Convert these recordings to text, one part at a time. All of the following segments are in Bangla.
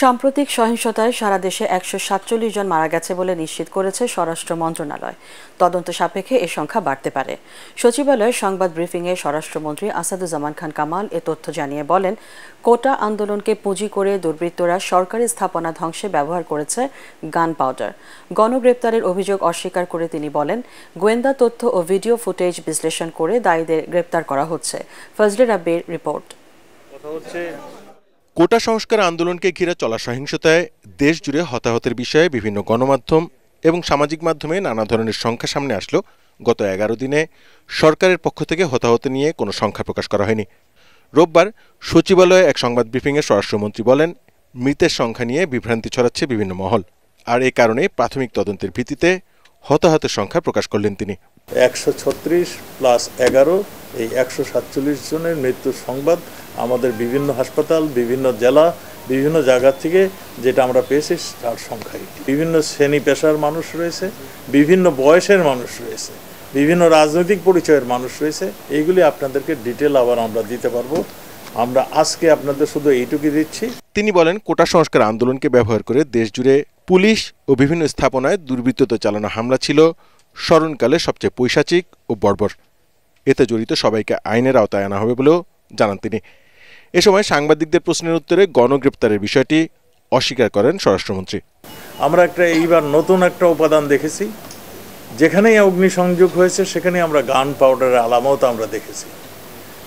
সাম্প্রতিক সহিংসতায় সারা দেশে ১৪৭ জন মারা গেছে বলে নিশ্চিত করেছে স্বরাষ্ট্র মন্ত্রণালয়। তদন্ত সাপেক্ষে এ সংখ্যা বাড়তে পারে। সচিবালয়ের সংবাদ ব্রিফিংয়ে স্বরাষ্ট্রমন্ত্রী আসাদুজ্জামান খান কামাল এ তথ্য জানিয়ে বলেন, কোটা আন্দোলনকে পুঁজি করে দুর্বৃত্তরা সরকারি স্থাপনা ধ্বংসে ব্যবহার করেছে গান পাউডার। গণগ্রেপ্তারের অভিযোগ অস্বীকার করে তিনি বলেন, গোয়েন্দা তথ্য ও ভিডিও ফুটেজ বিশ্লেষণ করে দায়ীদের গ্রেপ্তার করা হচ্ছে। ফজলে রাব্বির রিপোর্ট। কোটা সংস্কার আন্দোলনকে ঘিরে চলা সহিংসতায় দেশ জুড়ে হতাহতের বিষয়ে বিভিন্ন গণমাধ্যম এবং সামাজিক মাধ্যমে নানা ধরনের সংখ্যা সামনে আসলো। গত ১১ দিনে সরকারের পক্ষ থেকে হতাহত নিয়ে কোনো সংখ্যা প্রকাশ করা হয়নি। রোববার সচিবালয়ে এক সংবাদ ব্রিফিংয়ে স্বরাষ্ট্রমন্ত্রী বলেন, মৃতের সংখ্যা নিয়ে বিভ্রান্তি ছড়াচ্ছে বিভিন্ন মহল, আর এ কারণে প্রাথমিক তদন্তের ভিত্তিতে হতাহতের সংখ্যা প্রকাশ করলেন তিনি। ১৩৬ প্লাস ১১ এই ১৪৭ জনের মৃত্যুর সংবাদ আমাদের বিভিন্ন হাসপাতাল, বিভিন্ন জেলা, বিভিন্ন জায়গা থেকে যেটা আমরা পেয়েছি তার সংখ্যাই। বিভিন্ন শ্রেণী পেশার মানুষ রয়েছে, বিভিন্ন বয়সের মানুষ রয়েছে, বিভিন্ন রাজনৈতিক পরিচয়ের মানুষ রয়েছে। এইগুলি আপনাদেরকে ডিটেল আবার আমরা দিতে পারবো। আমরা আজকে আপনাদের শুধু এইটুকুই দিচ্ছি। তিনি বলেন, কোটা সংস্কার আন্দোলনকে ব্যবহার করে দেশ জুড়ে পুলিশ ও বিভিন্ন স্থাপনায় দুর্বৃত্তদের চালানো হামলা ছিল স্মরণকালে সবচেয়ে পৈশাচিক ও বর্বর। এতে জড়িত সবাইকে আইনের আওতায় আনা হবে বলেও জানান তিনি। এ সময় সাংবাদিকদের প্রশ্নের উত্তরে গণগ্রেপ্তারের বিষয়টি অস্বীকার করেন স্বরাষ্ট্রমন্ত্রী। আমরা এইবার নতুন একটা উপাদান দেখেছি, যেখানেই অগ্নিসংযোগ হয়েছে সেখানে আমরা গান পাউডারের আলামত আমরা দেখেছি,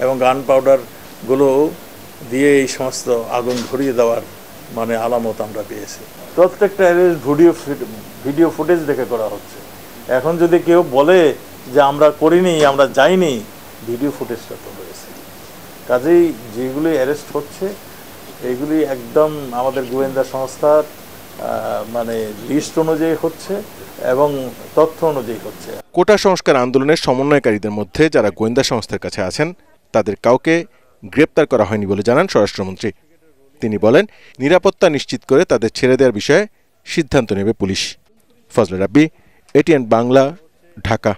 এবং গান পাউডারগুলো দিয়ে এই সমস্ত আগুন ধরিয়ে দেওয়ার আলামত আমরা পেয়েছি। প্রত্যেকটা ভিডিও ফুটেজ দেখে করা হচ্ছে। এখন যদি কেউ বলে যে আমরা করিনি, আমরা যাইনি, ভিডিও ফুটেজটা তো রয়েছে। কাজেই যেগুলি অ্যারেস্ট হচ্ছে এইগুলি একদম আমাদের গোয়েন্দা সংস্থার লিস্ট অনুযায়ী হচ্ছে এবং তথ্য অনুযায়ী হচ্ছে। কোটা সংস্কার আন্দোলনের সমন্বয়কারীদের মধ্যে যারা গোয়েন্দা সংস্থার কাছে আছেন তাদের কাউকে গ্রেপ্তার করা হয়নি বলে জানান স্বরাষ্ট্রমন্ত্রী। তিনি বলেন, নিরাপত্তা নিশ্চিত করে তাদের ছেড়ে দেওয়ার বিষয়ে সিদ্ধান্ত নেবে পুলিশ। ফজলে রাব্বি, এটিএন বাংলা, ঢাকা।